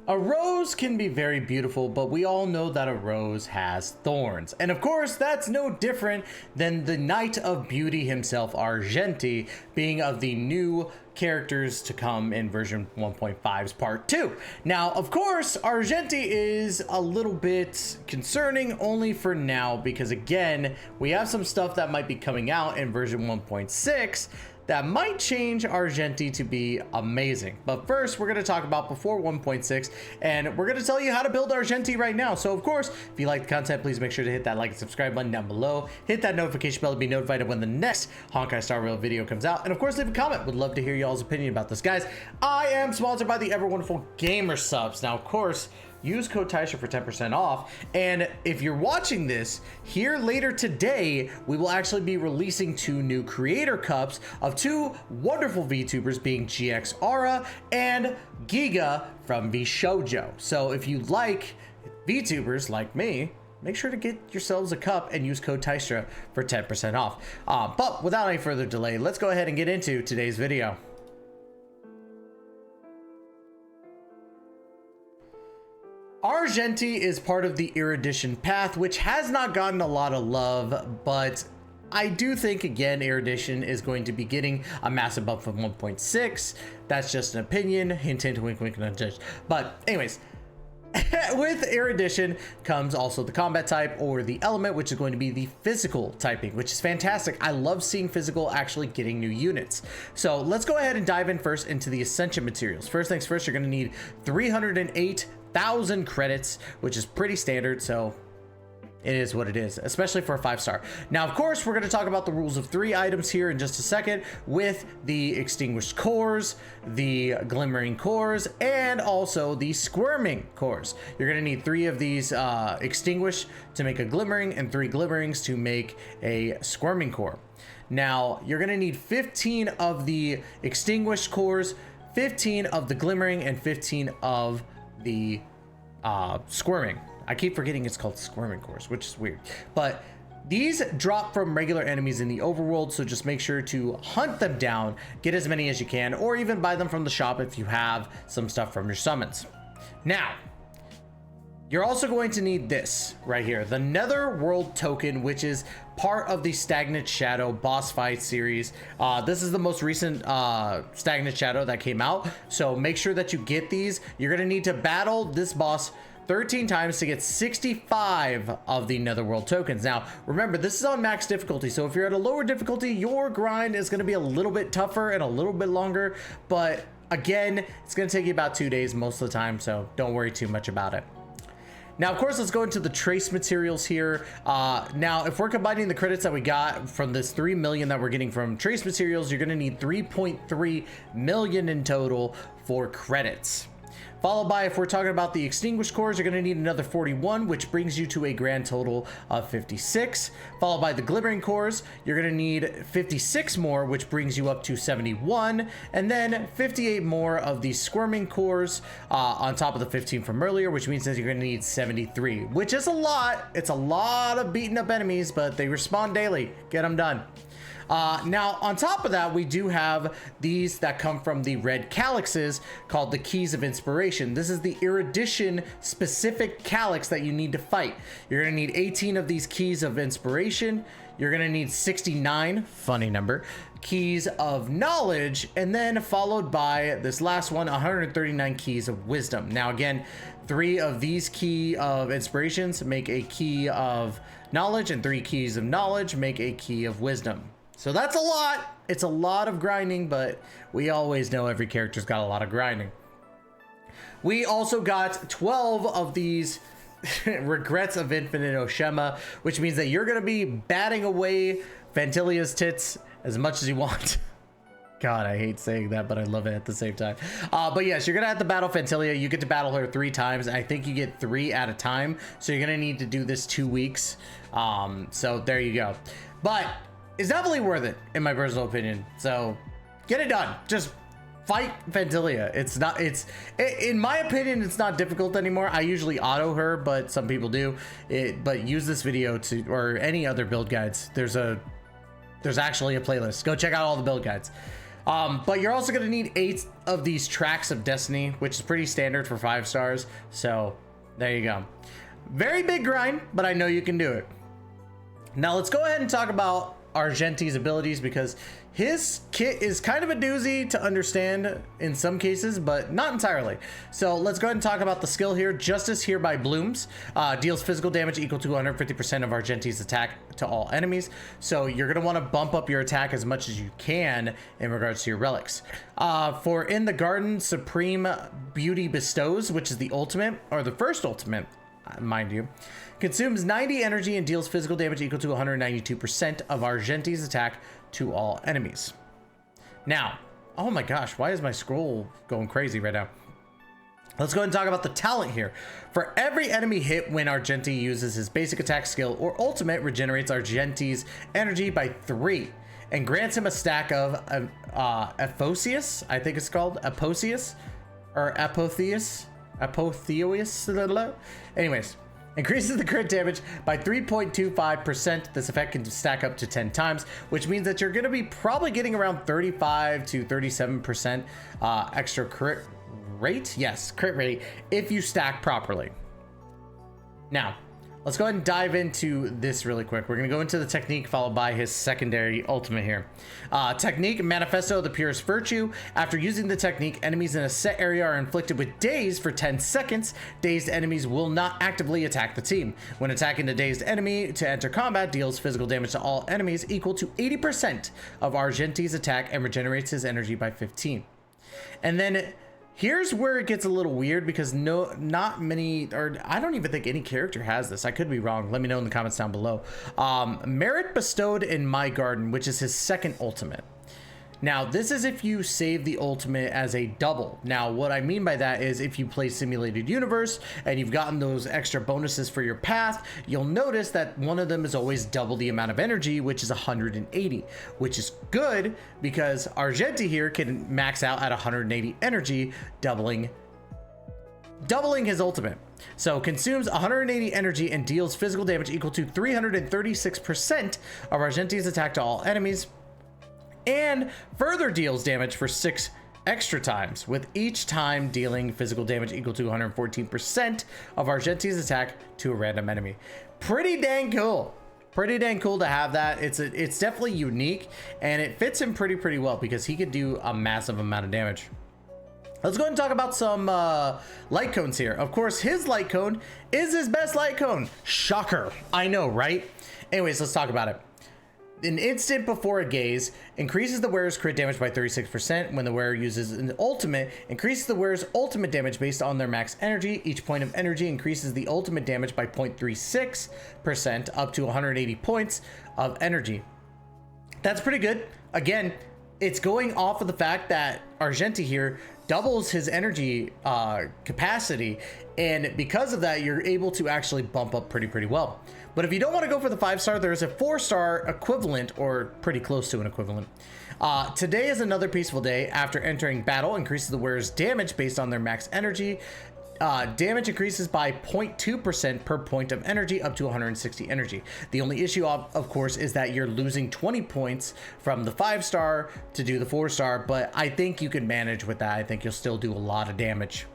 A rose can be very beautiful, but we all know that a rose has thorns. And of course, that's no different than the Knight of Beauty himself, Argenti, being of the new characters to come in version 1.5's part 2. Now, of course, Argenti is a little bit concerning only for now, because again, we have some stuff that might be coming out in version 1.6 that might change Argenti to be amazing. But first, we're going to talk about before 1.6, and we're going to tell you how to build Argenti right now. So of course, if you like the content, please make sure to hit that like and subscribe button down below. Hit that notification bell to be notified of when the next Honkai Star Rail video comes out. And of course, leave a comment. Would love to hear y'all's opinion about this. Guys, I am sponsored by the ever wonderful Gamer Subs. Now, of course, use code TAISHA for 10% off. And if you're watching this here later today, we will actually be releasing 2 new creator cups of 2 wonderful VTubers, being GX Aura and Giga from VShojo. So if you like VTubers like me, make sure to get yourselves a cup and use code TAISHA for 10% off. But without any further delay, let's go ahead and get into today's video. Argenti is part of the Erudition path, which has not gotten a lot of love, but I do think, again, Erudition is going to be getting a massive buff from 1.6. That's just an opinion. Hint, hint, wink, wink, nudge. But anyways, with Erudition comes also the combat type, or the element, which is going to be the physical typing, which is fantastic. I love seeing physical actually getting new units. So let's go ahead and dive in first into the Ascension Materials. First things first, you're going to need 308,000 credits, which is pretty standard, so it is what it is, especially for a 5-star. Now, of course, we're going to talk about the rules of 3 items here in just a second, with the extinguished cores, the glimmering cores, and also the squirming cores. You're going to need 3 of these extinguished to make a glimmering, and 3 glimmerings to make a squirming core. Now, you're going to need 15 of the extinguished cores, 15 of the glimmering, and 15 of the squirming. I keep forgetting it's called squirming cores, which is weird. But these drop from regular enemies in the overworld, so just make sure to hunt them down, get as many as you can, or even buy them from the shop if you have some stuff from your summons. Now, you're also going to need this right here, the Netherworld token, which is part of the Stagnant Shadow boss fight series. This is the most recent Stagnant Shadow that came out, so make sure that you get these. You're going to need to battle this boss 13 times to get 65 of the Netherworld tokens. Now, remember, this is on max difficulty, so if you're at a lower difficulty, your grind is going to be a little bit tougher and a little bit longer, but again, it's going to take you about 2 days most of the time, so don't worry too much about it. Now, of course, let's go into the trace materials here. Now, if we're combining the credits that we got from this 3 million that we're getting from trace materials, you're going to need 3.3 million in total for credits. Followed by, if we're talking about the extinguished cores, you're going to need another 41, which brings you to a grand total of 56. Followed by the glimmering cores, you're going to need 56 more, which brings you up to 71. And then 58 more of the squirming cores on top of the 15 from earlier, which means that you're going to need 73, which is a lot. It's a lot of beating up enemies, but they respawn daily. Get them done. Now, on top of that, we do have these that come from the red calyxes called the Keys of Inspiration. This is the Erudition specific calyx that you need to fight. You're going to need 18 of these Keys of Inspiration. You're going to need 69, funny number, Keys of Knowledge, and then followed by this last one, 139 Keys of Wisdom. Now, again, 3 of these Key of Inspirations make a Key of Knowledge, and 3 Keys of Knowledge make a Key of Wisdom. So that's a lot. It's a lot of grinding, but we always know every character's got a lot of grinding. We also got 12 of these Regrets of Infinite Oshima, which means that you're going to be batting away Fantilia's tits as much as you want. God, I hate saying that, but I love it at the same time. But yes, you're going to have to battle Fantilia. You get to battle her 3 times. I think you get 3 at a time. So you're going to need to do this 2 weeks. So there you go. But it's definitely worth it, in my personal opinion. So get it done. Just fight Fantilia. In my opinion, it's not difficult anymore. I usually auto her, but some people do. But use this video or any other build guides. There's actually a playlist. Go check out all the build guides. But you're also going to need 8 of these tracks of destiny, which is pretty standard for 5 stars. So there you go. Very big grind, but I know you can do it. Now let's go ahead and talk about Argenti's abilities, because his kit is kind of a doozy to understand in some cases, but not entirely. So let's go ahead and talk about the skill here. Justice Hereby Blooms deals physical damage equal to 150% of Argenti's attack to all enemies. So you're going to want to bump up your attack as much as you can in regards to your relics. For In the Garden, Supreme Beauty Bestows, which is the ultimate, or the first ultimate, mind you, consumes 90 energy and deals physical damage equal to 192% of Argenti's attack to all enemies. Now, oh my gosh, why is my scroll going crazy right now? Let's go ahead and talk about the talent here. For every enemy hit when Argenti uses his basic attack skill or ultimate, regenerates Argenti's energy by 3 and grants him a stack of Apotheus, I think it's called Apotheus or Apotheus. Anyways, increases the crit damage by 3.25%. This effect can stack up to 10 times, which means that you're going to be probably getting around 35 to 37% extra crit rate. Yes, crit rate if you stack properly. Now, let's go ahead and dive into this really quick. We're going to go into the technique followed by his secondary ultimate here. Technique, Manifesto of the Purest Virtue. After using the technique, enemies in a set area are inflicted with daze for 10 seconds. Dazed enemies will not actively attack the team. When attacking the dazed enemy to enter combat, deals physical damage to all enemies equal to 80% of Argenti's attack and regenerates his energy by 15. And then here's where it gets a little weird, because not many, or I don't even think any character has this. I could be wrong. Let me know in the comments down below. Merit Bestowed in My Garden, which is his second ultimate. Now, this is if you save the ultimate as a double. Now, what I mean by that is if you play Simulated Universe and you've gotten those extra bonuses for your path, you'll notice that one of them is always double the amount of energy, which is 180, which is good because Argenti here can max out at 180 energy, doubling his ultimate. So consumes 180 energy and deals physical damage equal to 336% of Argenti's attack to all enemies, and further deals damage for 6 extra times, with each time dealing physical damage equal to 114% of Argenti's attack to a random enemy. Pretty dang cool. Pretty dang cool to have that. It's definitely unique, and it fits him pretty well because he could do a massive amount of damage. Let's go ahead and talk about some light cones here. Of course, his light cone is his best light cone. Shocker. I know, right? Anyways, let's talk about it. An instant before a gaze increases the wearer's crit damage by 36%. When the wearer uses an ultimate, increases the wearer's ultimate damage based on their max energy. Each point of energy increases the ultimate damage by 0.36% up to 180 points of energy. That's pretty good. Again, it's going off of the fact that Argenti here doubles his energy capacity, and because of that, you're able to actually bump up pretty well. But if you don't want to go for the 5-star, there's a 4-star equivalent, or pretty close to an equivalent. Today is another peaceful day. After entering battle, increases the wearer's damage based on their max energy. Damage increases by 0.2% per point of energy up to 160 energy. The only issue, of course, is that you're losing 20 points from the 5-star to do the 4-star, but I think you can manage with that. I think you'll still do a lot of damage.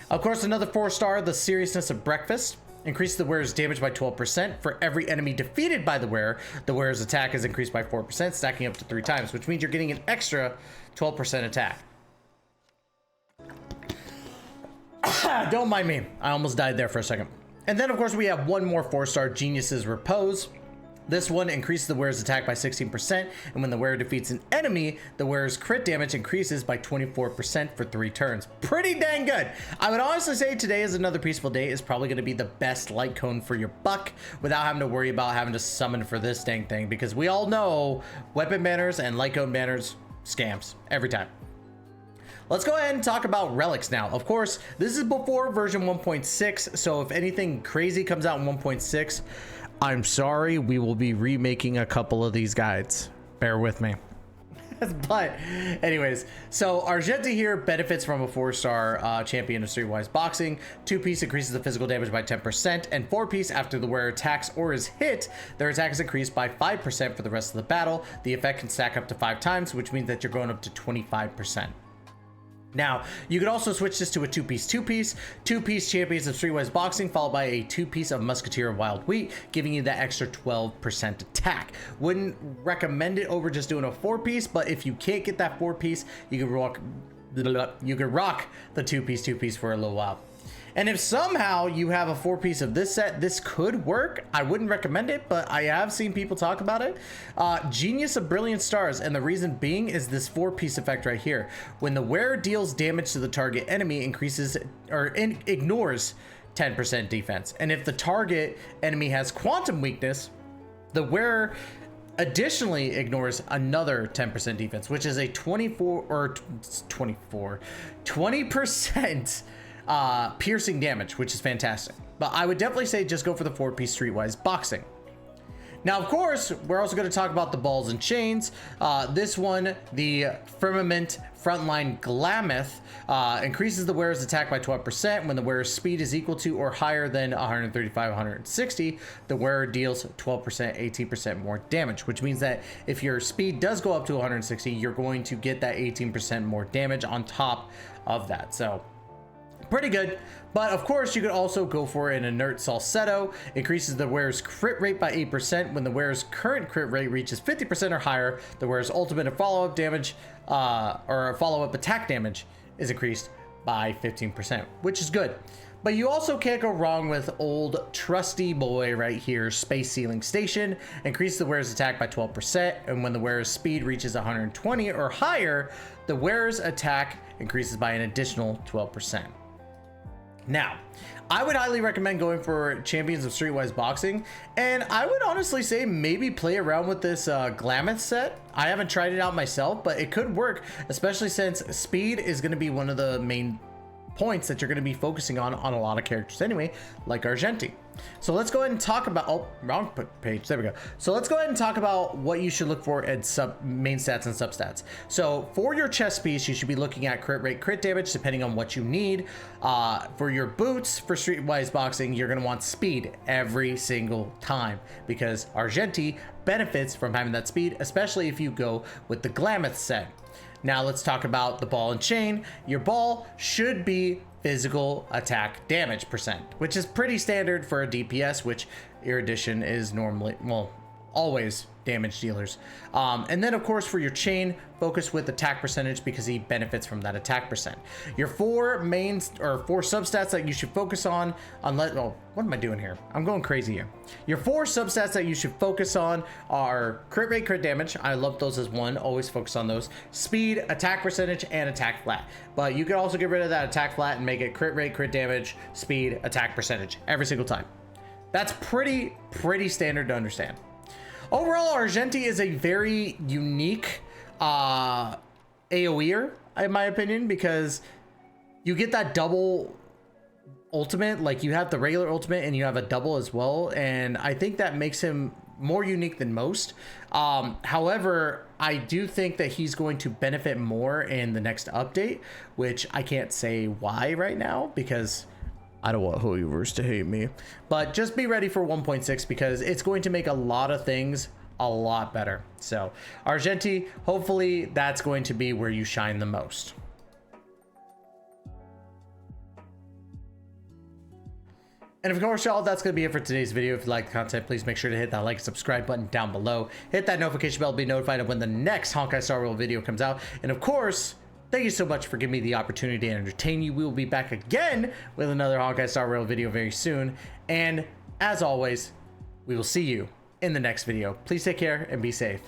Of course, another 4-star, the Seriousness of Breakfast. Increases the wearer's damage by 12%. For every enemy defeated by the wearer's attack is increased by 4%, stacking up to 3 times, which means you're getting an extra 12% attack. Don't mind me. I almost died there for a second. And then, of course, we have one more 4-star, Genius's Repose. This one increases the wearer's attack by 16%, and when the wearer defeats an enemy, the wearer's crit damage increases by 24% for 3 turns. Pretty dang good. I would honestly say today is another peaceful day is probably going to be the best light cone for your buck without having to worry about having to summon for this dang thing, because we all know weapon banners and light cone banners, scams, every time. Let's go ahead and talk about relics now. Of course, this is before version 1.6, so if anything crazy comes out in 1.6, I'm sorry, we will be remaking a couple of these guides. Bear with me. But anyways, so Argenti here benefits from a 4-star champion of Streetwise Boxing. 2-piece increases the physical damage by 10%, and 4-piece after the wearer attacks or is hit, their attack is increased by 5% for the rest of the battle. The effect can stack up to 5 times, which means that you're going up to 25%. Now, you could also switch this to a 2-piece champions of Streetwise Boxing, followed by a 2-piece of Musketeer of Wild Wheat, giving you that extra 12% attack. Wouldn't recommend it over just doing a 4-piece, but if you can't get that 4-piece, you can rock the 2-piece for a little while. And if somehow you have a 4-piece of this set, this could work. I wouldn't recommend it, but I have seen people talk about it. Genius of Brilliant Stars, and the reason being is this 4-piece effect right here. When the wearer deals damage to the target enemy, ignores 10% defense. And if the target enemy has quantum weakness, the wearer additionally ignores another 10% defense, which is a 20% piercing damage, which is fantastic. But I would definitely say just go for the 4-piece Streetwise Boxing. Now, of course, we're also going to talk about the balls and chains. This one, the Firmament Frontline Glamoth, increases the wearer's attack by 12%. When the wearer's speed is equal to or higher than 135, 160, the wearer deals 12%, 18% more damage, which means that if your speed does go up to 160, you're going to get that 18% more damage on top of that. So pretty good. But of course, you could also go for an inert Salsetto. Increases the wearer's crit rate by 8%. When the wearer's current crit rate reaches 50% or higher, the wearer's ultimate and follow-up damage or follow-up attack damage is increased by 15%, which is good. But you also can't go wrong with old trusty boy right here, Space Sealing Station. Increases the wearer's attack by 12%, and when the wearer's speed reaches 120 or higher, the wearer's attack increases by an additional 12%. Now, I would highly recommend going for Champions of Streetwise Boxing, and I would honestly say maybe play around with this Glamoth set. I haven't tried it out myself, but it could work, especially since speed is going to be one of the main points that you're going to be focusing on a lot of characters anyway, like Argenti. So let's go ahead and talk about, oh, wrong page, there we go. So let's go ahead and talk about what you should look for at main stats and substats. So for your chest piece, you should be looking at crit rate, crit damage, depending on what you need. For your boots, for Streetwise Boxing, you're going to want speed every single time, because Argenti benefits from having that speed, especially if you go with the Glamoth set. Now let's talk about the ball and chain. Your ball should be physical attack damage percent, which is pretty standard for a DPS, which Erudition is normally, well, always damage dealers. And then of course for your chain, focus with attack percentage because he benefits from that attack percent. Your 4 substats that you should focus on, oh, what am I doing here? I'm going crazy here. Your 4 substats that you should focus on are crit rate, crit damage. I love those as one, always focus on those. Speed, attack percentage, and attack flat. But you can also get rid of that attack flat and make it crit rate, crit damage, speed, attack percentage every single time. That's pretty standard to understand. Overall, Argenti is a very unique AoEer, in my opinion, because you get that double ultimate. Like, you have the regular ultimate and you have a double as well, and I think that makes him more unique than most. However, I do think that he's going to benefit more in the next update, which I can't say why right now because I don't want Hoyoverse to hate me, but just be ready for 1.6 because it's going to make a lot of things a lot better. So Argenti, hopefully that's going to be where you shine the most. And of course, y'all, that's going to be it for today's video. If you like the content, please make sure to hit that like and subscribe button down below. Hit that notification bell to be notified of when the next Honkai Star Rail video comes out. And of course, thank you so much for giving me the opportunity to entertain you. We will be back again with another Honkai Star Rail video very soon. And as always, we will see you in the next video. Please take care and be safe.